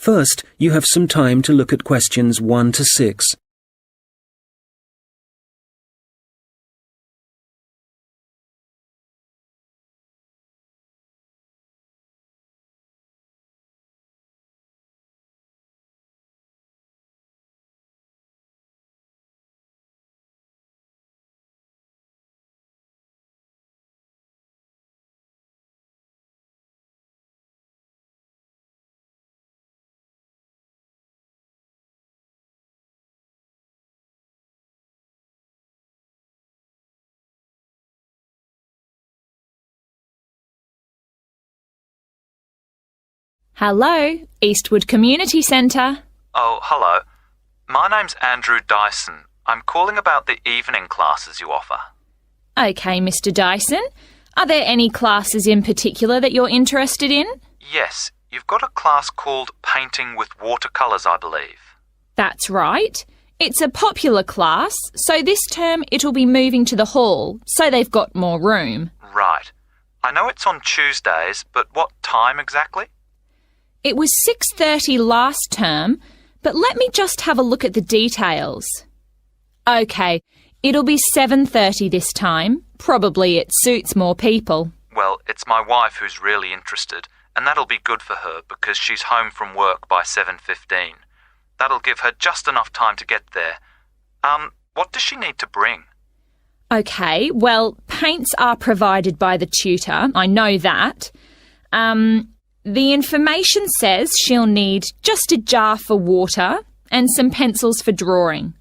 First, you have some time to look at questions 1 to 6. Hello, Eastwood Community Centre. Oh, hello. My name's Andrew Dyson. I'm calling about the evening classes you offer. OK, Mr Dyson. Are there any classes in particular that you're interested in? Yes, you've got a class called Painting with Watercolours, I believe. That's right. It's a popular class, so this term it'll be moving to the hall, so they've got more room. Right. I know it's on Tuesdays, but what time exactly? It was 6:30 last term, but let me just have a look at the details. OK, it'll be 7:30 this time. Probably it suits more people. Well, it's my wife who's really interested, and that'll be good for her because she's home from work by 7:15. That'll give her just enough time to get there. What does she need to bring? OK, well, paints are provided by the tutor, I know that. The information says she'll need just a jar for water and some pencils for drawing.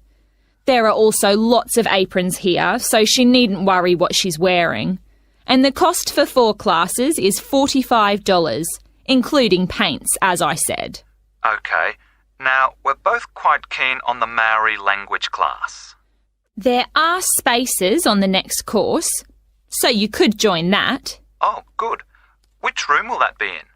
There are also lots of aprons here, so she needn't worry what she's wearing. And the cost for 4 classes is $45, including paints, as I said. OK. Now, we're both quite keen on the Maori language class. There are spaces on the next course, so you could join that. Oh, good. Which room will that be in?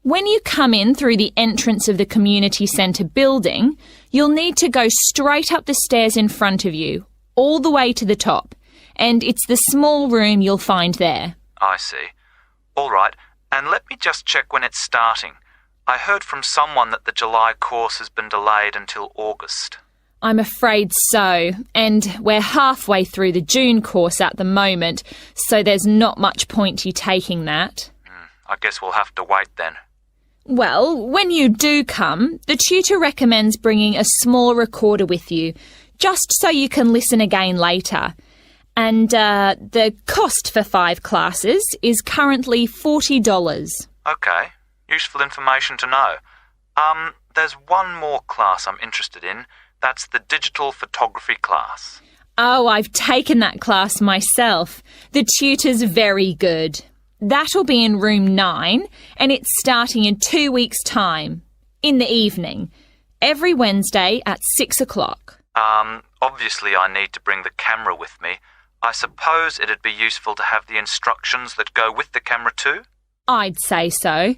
When you come in through the entrance of the community centre building, you'll need to go straight up the stairs in front of you, all the way to the top, and it's the small room you'll find there. I see. All right, and let me just check when it's starting. I heard from someone that the July course has been delayed until August. I'm afraid so, and we're halfway through the June course at the moment, so there's not much point you taking that. I guess we'll have to wait then. Well, when you do come, the tutor recommends bringing a small recorder with you, just so you can listen again later. And the cost for 5 classes is currently $40. OK, useful information to know. There's one more class I'm interested in. That's the digital photography class. Oh, I've taken that class myself. The tutor's very good. That'll be in room 9, and it's starting in 2 weeks' time, in the evening, every Wednesday at 6 o'clock. Obviously I need to bring the camera with me. I suppose it'd be useful to have the instructions that go with the camera too? I'd say so.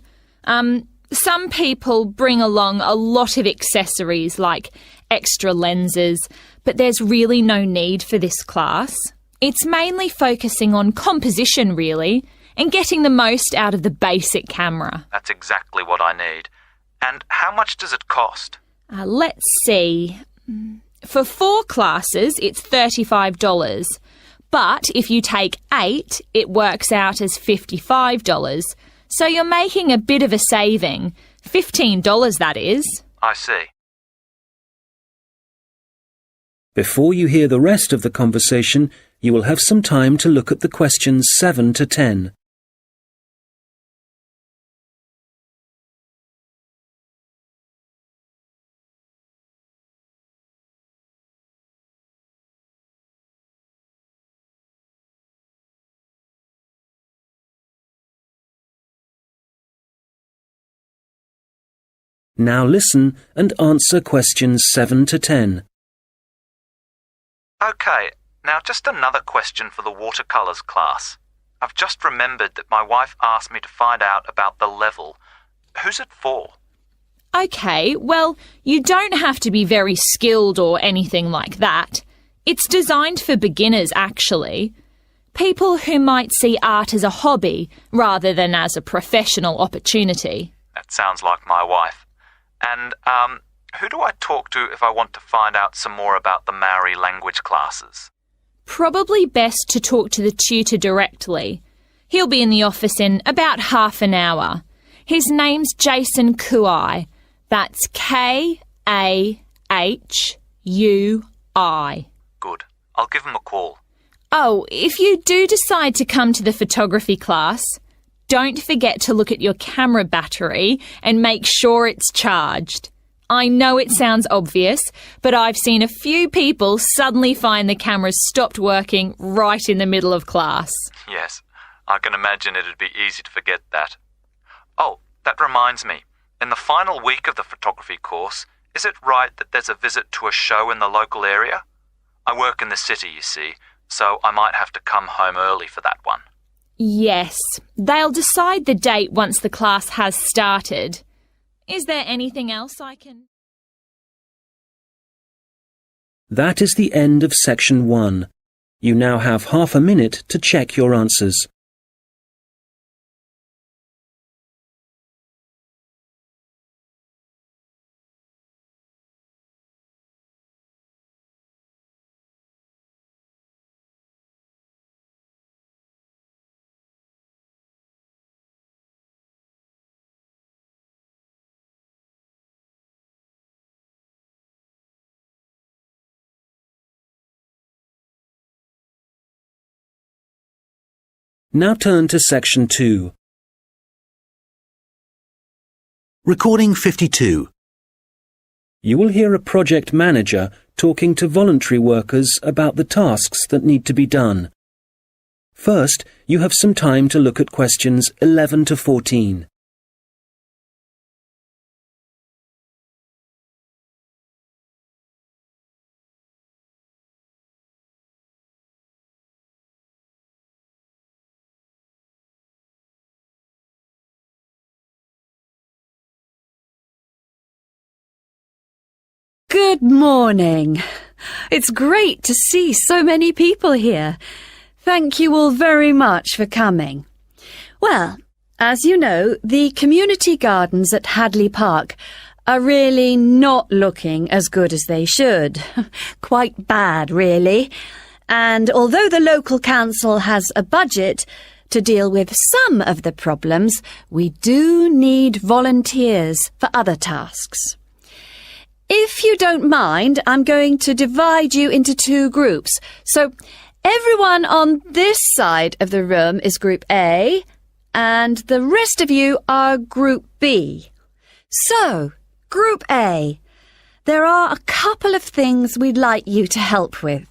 Some people bring along a lot of accessories like extra lenses, but there's really no need for this class. It's mainly focusing on composition, really, and getting the most out of the basic camera. That's exactly what I need. And how much does it cost? Let's see. For 4 classes, it's $35. But if you take 8, it works out as $55. So you're making a bit of a saving. $15, that is. I see. Before you hear the rest of the conversation, you will have some time to look at the questions 7 to 10. Now listen and answer questions 7 to 10. OK, now just another question for the watercolours class. I've just remembered that my wife asked me to find out about the level. Who's it for? OK, well, you don't have to be very skilled or anything like that. It's designed for beginners, actually. People who might see art as a hobby rather than as a professional opportunity. That sounds like my wife. And, who do I talk to if I want to find out some more about the Maori language classes? Probably best to talk to the tutor directly. He'll be in the office in about half an hour. His name's Jason Kuai. That's K-A-H-U-I. Good. I'll give him a call. Oh, if you do decide to come to the photography class, don't forget to look at your camera battery and make sure it's charged. I know it sounds obvious, but I've seen a few people suddenly find the cameras stopped working right in the middle of class. Yes, I can imagine it'd be easy to forget that. Oh, that reminds me. In the final week of the photography course, is it right that there's a visit to a show in the local area? I work in the city, you see, so I might have to come home early for that one. Yes, they'll decide the date once the class has started. Is there anything else I can... That is the end of section 1. You now have half a minute to check your answers. Now turn to section 2. Recording 52. You will hear a project manager talking to voluntary workers about the tasks that need to be done. First, you have some time to look at questions 11 to 14. Good morning. It's great to see so many people here. Thank you all very much for coming. Well, as you know, the community gardens at Hadley Park are really not looking as good as they should. Quite bad, really. And although the local council has a budget to deal with some of the problems, we do need volunteers for other tasks. If you don't mind, I'm going to divide you into 2 groups. So everyone on this side of the room is Group A, and the rest of you are Group B. So, Group A, there are a couple of things we'd like you to help with.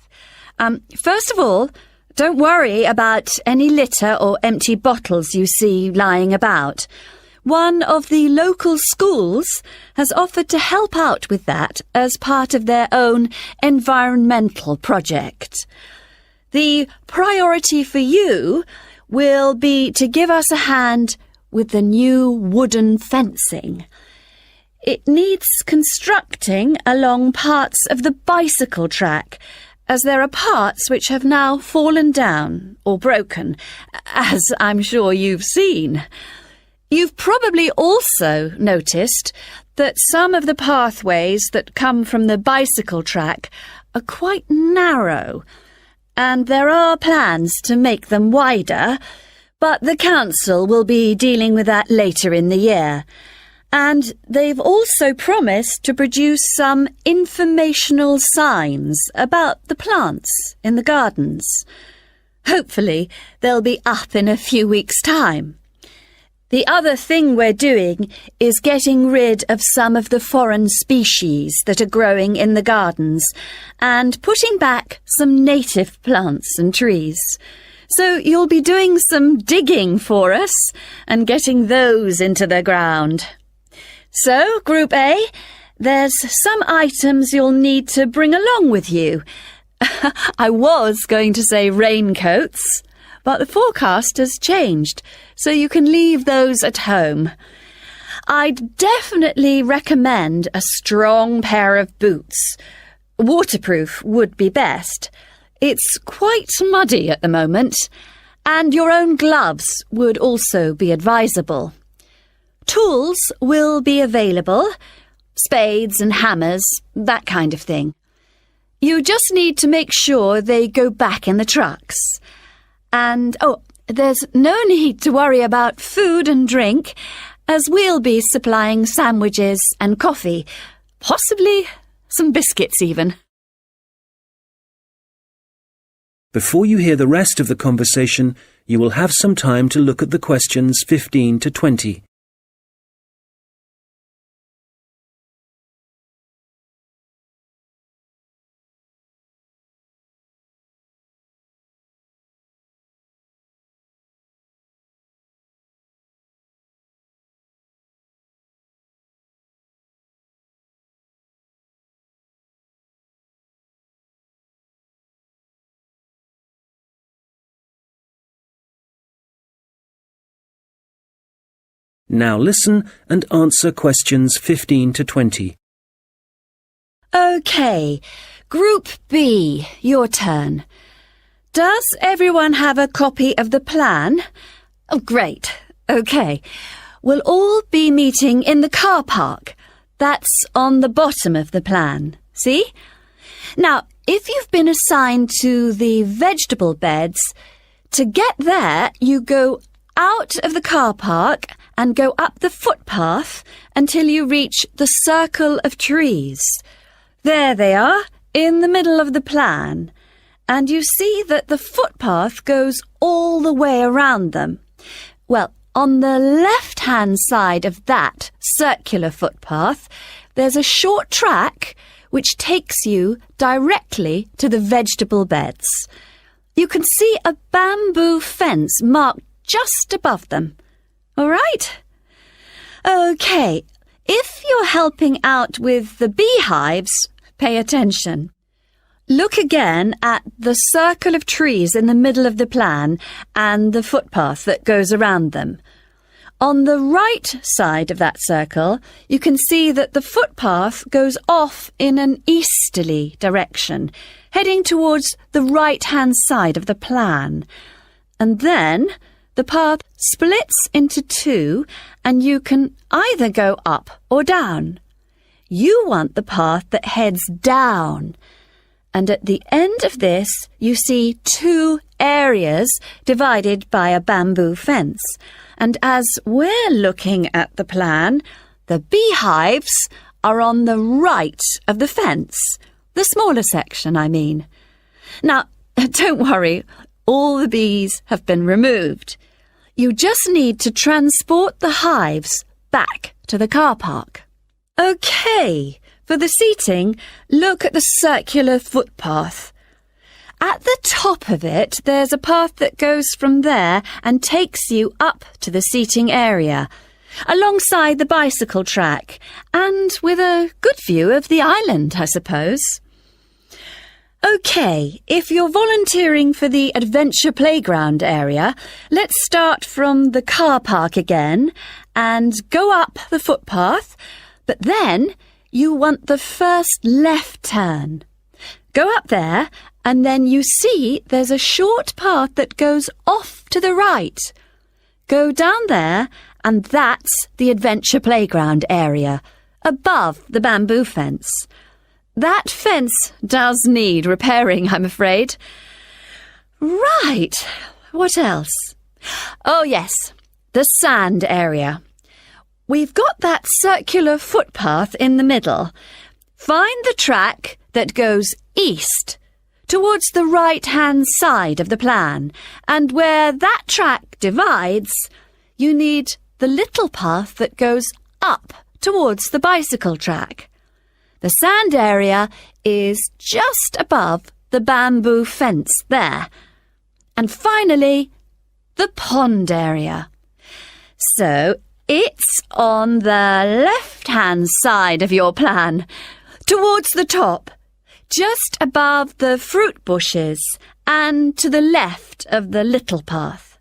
First of all, don't worry about any litter or empty bottles you see lying about. One of the local schools has offered to help out with that as part of their own environmental project. The priority for you will be to give us a hand with the new wooden fencing. It needs constructing along parts of the bicycle track, as there are parts which have now fallen down or broken, as I'm sure you've seen. You've probably also noticed that some of the pathways that come from the bicycle track are quite narrow, and there are plans to make them wider, but the council will be dealing with that later in the year. And they've also promised to produce some informational signs about the plants in the gardens. Hopefully, they'll be up in a few weeks' time. The other thing we're doing is getting rid of some of the foreign species that are growing in the gardens and putting back some native plants and trees. So you'll be doing some digging for us and getting those into the ground. So, Group A, there's some items you'll need to bring along with you. I was going to say raincoats, but the forecast has changed, so you can leave those at home. I'd definitely recommend a strong pair of boots. Waterproof would be best. It's quite muddy at the moment, and your own gloves would also be advisable. Tools will be available, spades and hammers, that kind of thing. You just need to make sure they go back in the trucks. And, there's no need to worry about food and drink, as we'll be supplying sandwiches and coffee, possibly some biscuits even. Before you hear the rest of the conversation, you will have some time to look at the questions 15 to 20. Now listen and answer questions 15 to 20. OK, Group B, your turn. Does everyone have a copy of the plan? Oh, great. OK. We'll all be meeting in the car park. That's on the bottom of the plan. See? Now, if you've been assigned to the vegetable beds, to get there, you go out of the car park and go up the footpath until you reach the circle of trees. There they are, in the middle of the plan. And you see that the footpath goes all the way around them. Well, on the left-hand side of that circular footpath, there's a short track which takes you directly to the vegetable beds. You can see a bamboo fence marked just above them. All right? OK, if you're helping out with the beehives, pay attention. Look again at the circle of trees in the middle of the plan and the footpath that goes around them. On the right side of that circle, you can see that the footpath goes off in an easterly direction, heading towards the right-hand side of the plan. And then the path splits into two, and you can either go up or down. You want the path that heads down. And at the end of this, you see two areas divided by a bamboo fence. And as we're looking at the plan, the beehives are on the right of the fence. The smaller section, I mean. Now, don't worry, all the bees have been removed. You just need to transport the hives back to the car park. OK, for the seating, look at the circular footpath. At the top of it, there's a path that goes from there and takes you up to the seating area, alongside the bicycle track, and with a good view of the island, I suppose. OK, if you're volunteering for the adventure playground area, let's start from the car park again and go up the footpath, but then you want the first left turn. Go up there, and then you see there's a short path that goes off to the right. Go down there, and that's the adventure playground area, above the bamboo fence. That fence does need repairing, I'm afraid. Right, what else? Oh yes, the sand area. We've got that circular footpath in the middle. Find the track that goes east, towards the right-hand side of the plan, and where that track divides, you need the little path that goes up towards the bicycle track. The sand area is just above the bamboo fence there. And finally, the pond area. So it's on the left-hand side of your plan, towards the top, just above the fruit bushes and to the left of the little path.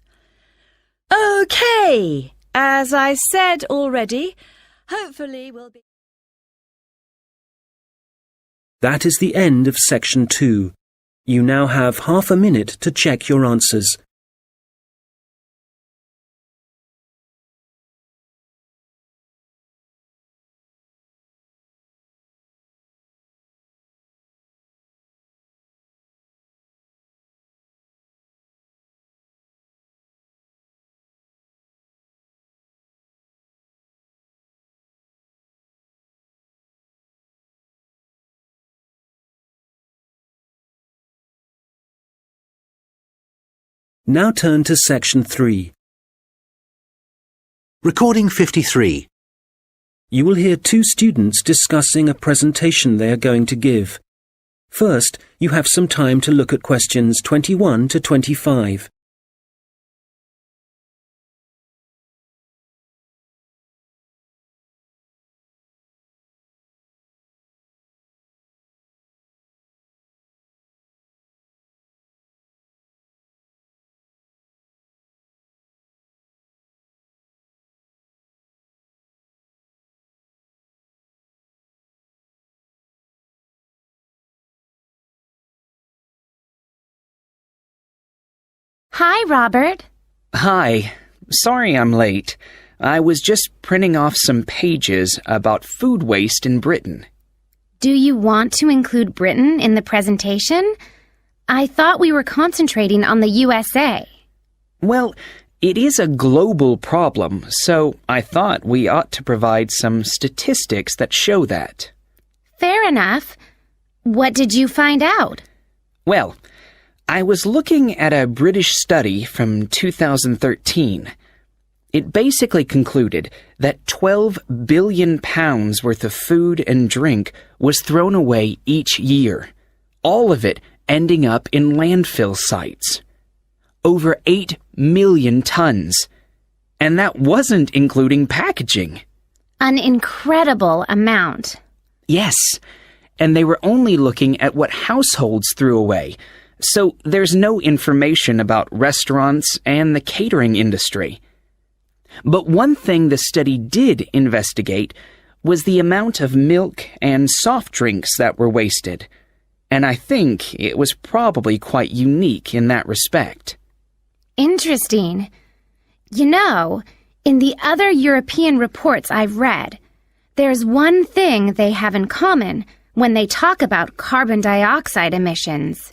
OK, as I said already, hopefully we'll be... That is the end of section 2. You now have half a minute to check your answers. Now turn to Section 3. Recording 53. You will hear two students discussing a presentation they are going to give. First, you have some time to look at questions 21 to 25. Hi, Robert. Hi. Sorry I'm late. I was just printing off some pages about food waste in Britain. Do you want to include Britain in the presentation? I thought we were concentrating on the USA. Well, it is a global problem, so I thought we ought to provide some statistics that show that. Fair enough. What did you find out? Well, I was looking at a British study from 2013. It basically concluded that 12 billion pounds worth of food and drink was thrown away each year, all of it ending up in landfill sites. Over 8 million tons. And that wasn't including packaging. An incredible amount. Yes, and they were only looking at what households threw away, so there's no information about restaurants and the catering industry. But one thing the study did investigate was the amount of milk and soft drinks that were wasted, and I think it was probably quite unique in that respect. Interesting. You know, in the other European reports I've read, there's one thing they have in common when they talk about carbon dioxide emissions.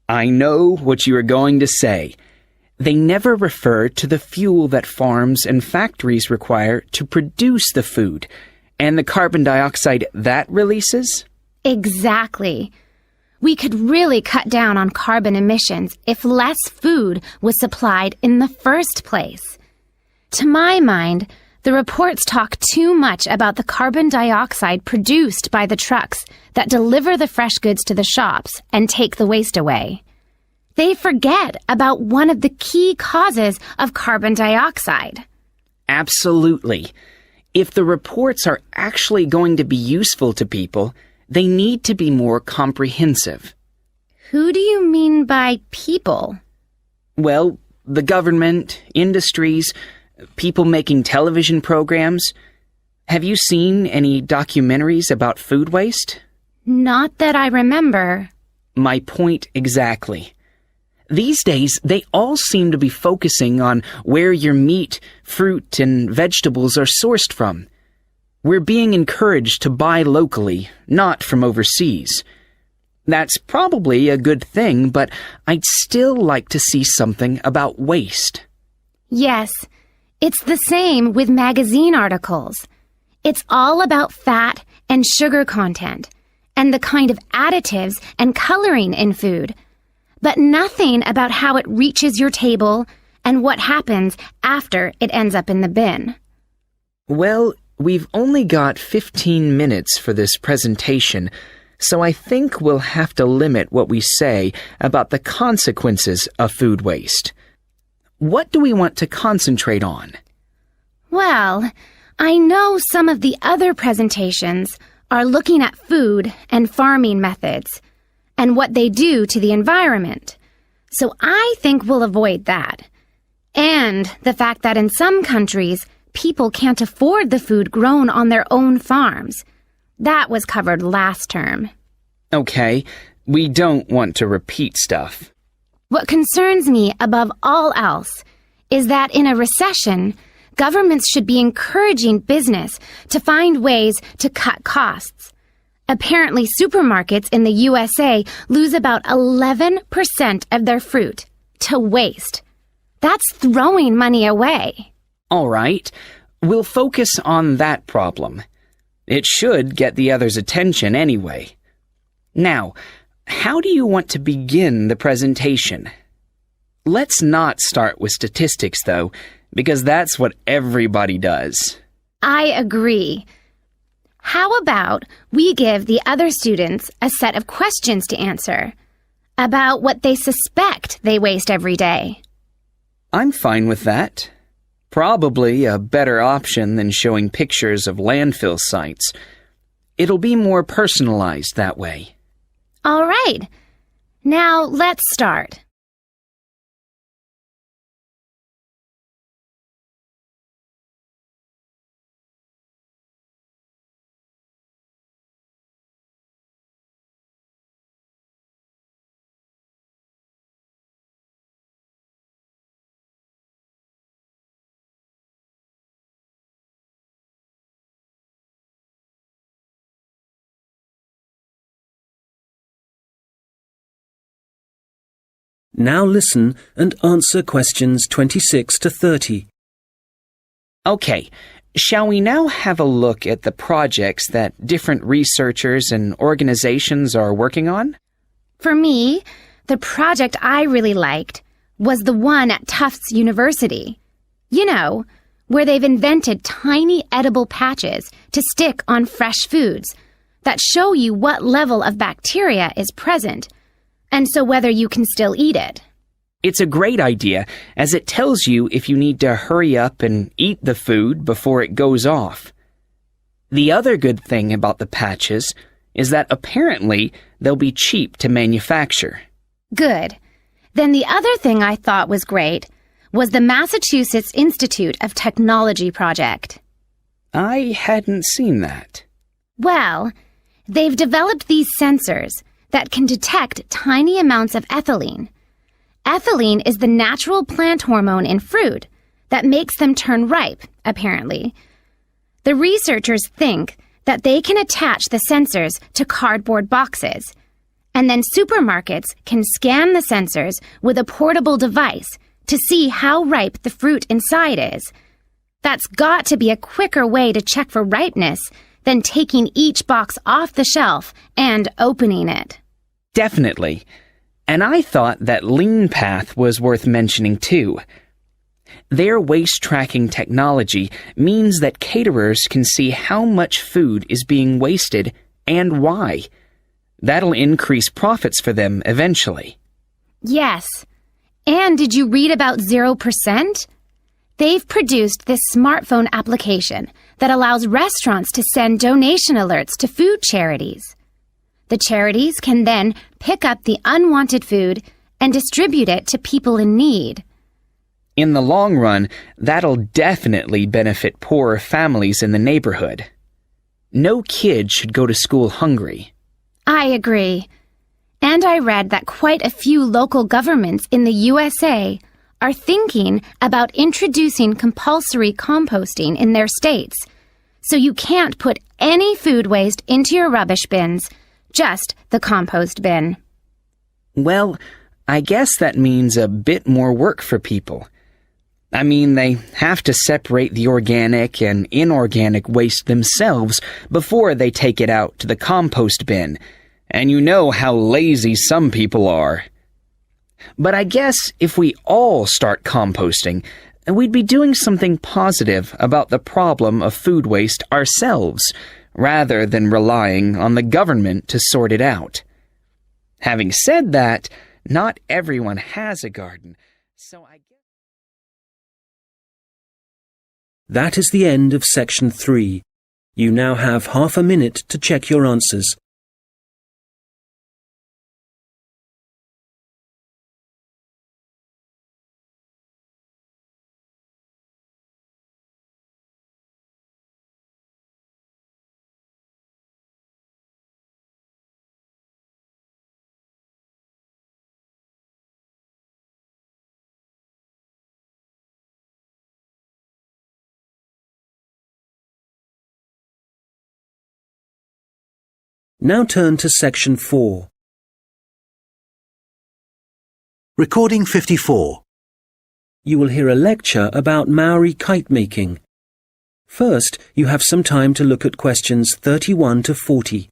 I know what you are going to say. They never refer to the fuel that farms and factories require to produce the food, and the carbon dioxide that releases? Exactly. We could really cut down on carbon emissions if less food was supplied in the first place. To my mind, the reports talk too much about the carbon dioxide produced by the trucks that deliver the fresh goods to the shops and take the waste away. They forget about one of the key causes of carbon dioxide. Absolutely. If the reports are actually going to be useful to people, they need to be more comprehensive. Who do you mean by people? Well, the government, industries, people making television programs. Have you seen any documentaries about food waste? Not that I remember. My point exactly. These days, they all seem to be focusing on where your meat, fruit, and vegetables are sourced from. We're being encouraged to buy locally, not from overseas. That's probably a good thing, but I'd still like to see something about waste. Yes, it's the same with magazine articles. It's all about fat and sugar content, and the kind of additives and coloring in food, but nothing about how it reaches your table and what happens after it ends up in the bin. Well, we've only got 15 minutes for this presentation, so I think we'll have to limit what we say about the consequences of food waste. What do we want to concentrate on? Well, I know some of the other presentations are looking at food and farming methods and what they do to the environment, so I think we'll avoid that. And the fact that in some countries, people can't afford the food grown on their own farms. That was covered last term. Okay, we don't want to repeat stuff. What concerns me above all else is that in a recession, governments should be encouraging business to find ways to cut costs. Apparently, supermarkets in the USA lose about 11% of their fruit to waste. That's throwing money away. All right, we'll focus on that problem. It should get the others' attention anyway. Now, how do you want to begin the presentation? Let's not start with statistics, though, because that's what everybody does. I agree. How about we give the other students a set of questions to answer about what they suspect they waste every day? I'm fine with that. Probably a better option than showing pictures of landfill sites. It'll be more personalized that way. All right. Now let's start. Now listen and answer questions 26 to 30. Okay, shall we now have a look at the projects that different researchers and organizations are working on? For me, the project I really liked was the one at Tufts University. You know, where they've invented tiny edible patches to stick on fresh foods that show you what level of bacteria is present, and so whether you can still eat it. It's a great idea, as it tells you if you need to hurry up and eat the food before it goes off. The other good thing about the patches is that apparently they'll be cheap to manufacture. Good. Then the other thing I thought was great was the Massachusetts Institute of Technology project. I hadn't seen that. Well, they've developed these sensors that can detect tiny amounts of ethylene. Ethylene is the natural plant hormone in fruit that makes them turn ripe, apparently. The researchers think that they can attach the sensors to cardboard boxes, and then supermarkets can scan the sensors with a portable device to see how ripe the fruit inside is. That's got to be a quicker way to check for ripeness than taking each box off the shelf and opening it. Definitely. And I thought that Lean Path was worth mentioning too. Their waste tracking technology means that caterers can see how much food is being wasted and why. That'll increase profits for them eventually. Yes. And did you read about 0%? They've produced this smartphone application that allows restaurants to send donation alerts to food charities. The charities can then pick up the unwanted food and distribute it to people in need. In the long run, that'll definitely benefit poorer families in the neighborhood. No kid should go to school hungry. I agree. And I read that quite a few local governments in the USA are thinking about introducing compulsory composting in their states. So you can't put any food waste into your rubbish bins, just the compost bin. Well, I guess that means a bit more work for people. I mean, they have to separate the organic and inorganic waste themselves before they take it out to the compost bin, and you know how lazy some people are. But I guess if we all start composting, we'd be doing something positive about the problem of food waste ourselves, rather than relying on the government to sort it out. Having said that, not everyone has a garden, so I guess... That is the end of section 3. You now have half a minute to check your answers. Now turn to section 4. Recording 54. You will hear a lecture about Maori kite making. First, you have some time to look at questions 31 to 40.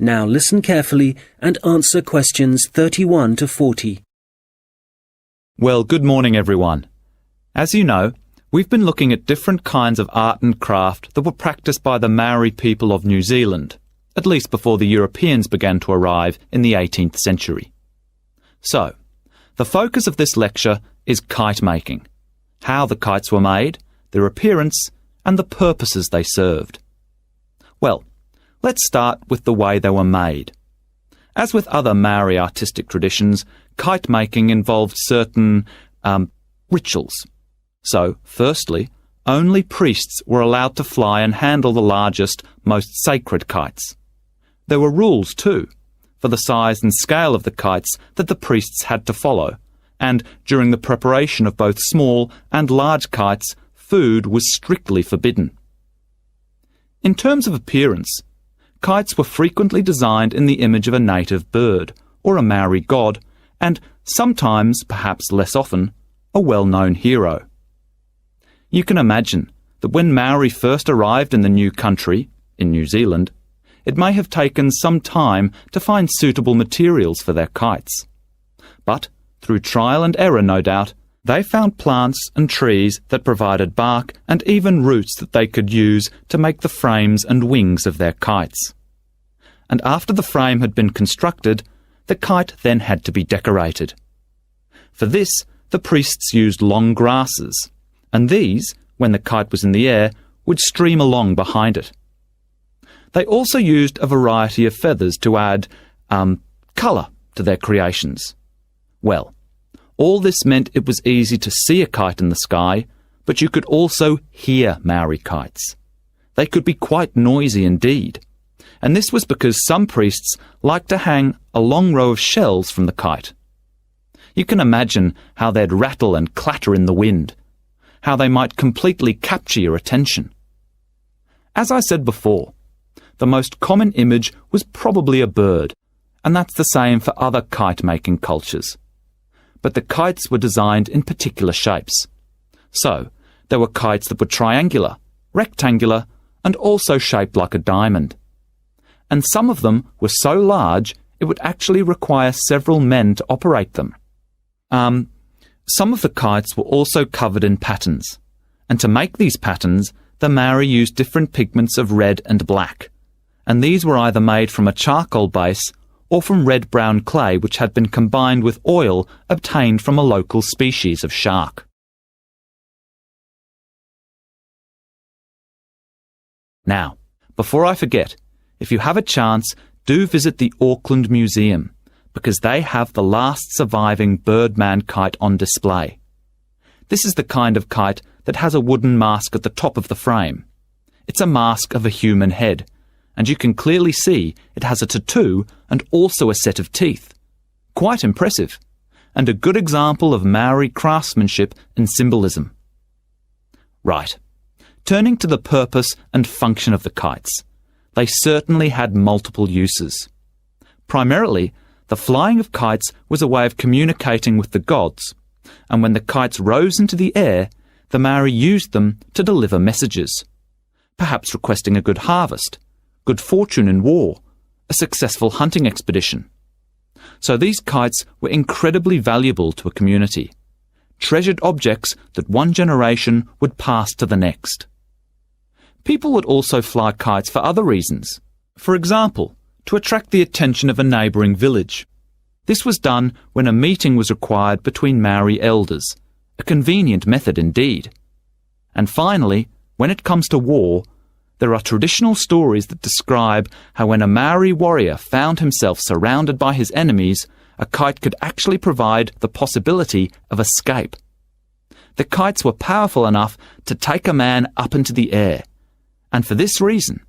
Now listen carefully and answer questions 31 to 40. Well, good morning, everyone. As you know, we've been looking at different kinds of art and craft that were practiced by the Maori people of New Zealand, at least before the Europeans began to arrive in the 18th century. So, the focus of this lecture is kite making, how the kites were made, their appearance, and the purposes they served. Well, let's start with the way they were made. As with other Maori artistic traditions, kite making involved certain rituals. So, firstly, only priests were allowed to fly and handle the largest, most sacred kites. There were rules too, for the size and scale of the kites that the priests had to follow, and during the preparation of both small and large kites, food was strictly forbidden. In terms of appearance, kites were frequently designed in the image of a native bird, or a Maori god, and sometimes, perhaps less often, a well-known hero. You can imagine that when Maori first arrived in the new country, in New Zealand, it may have taken some time to find suitable materials for their kites. But, through trial and error no doubt, they found plants and trees that provided bark and even roots that they could use to make the frames and wings of their kites. And after the frame had been constructed, the kite then had to be decorated. For this, the priests used long grasses, and these, when the kite was in the air, would stream along behind it. They also used a variety of feathers to add colour to their creations. Well, all this meant it was easy to see a kite in the sky, but you could also hear Maori kites. They could be quite noisy indeed, and this was because some priests liked to hang a long row of shells from the kite. You can imagine how they'd rattle and clatter in the wind, how they might completely capture your attention. As I said before, the most common image was probably a bird, and that's the same for other kite-making cultures. But the kites were designed in particular shapes. So, there were kites that were triangular, rectangular, and also shaped like a diamond. And some of them were so large it would actually require several men to operate them. Some of the kites were also covered in patterns, and to make these patterns, the Maori used different pigments of red and black, and these were either made from a charcoal base or from red-brown clay which had been combined with oil obtained from a local species of shark. Now, before I forget, if you have a chance, do visit the Auckland Museum, because they have the last surviving Birdman Kite on display. This is the kind of kite that has a wooden mask at the top of the frame. It's a mask of a human head, and you can clearly see it has a tattoo and also a set of teeth. Quite impressive, and a good example of Maori craftsmanship and symbolism. Right, turning to the purpose and function of the kites. They certainly had multiple uses. Primarily, the flying of kites was a way of communicating with the gods, and when the kites rose into the air, the Maori used them to deliver messages, perhaps requesting a good harvest, good fortune in war, a successful hunting expedition. So these kites were incredibly valuable to a community, treasured objects that one generation would pass to the next. People would also fly kites for other reasons. For example, to attract the attention of a neighbouring village. This was done when a meeting was required between Maori elders, a convenient method indeed. And finally, when it comes to war, there are traditional stories that describe how when a Maori warrior found himself surrounded by his enemies, a kite could actually provide the possibility of escape. The kites were powerful enough to take a man up into the air, and for this reason,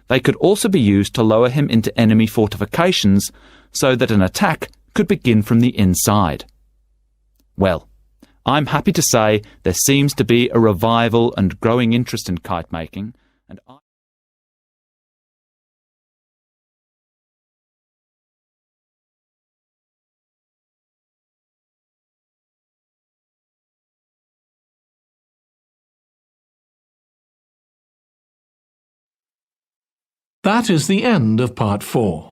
they could also be used to lower him into enemy fortifications so that an attack could begin from the inside. Well, I'm happy to say there seems to be a revival and growing interest in kite making, and That is the end of part 4.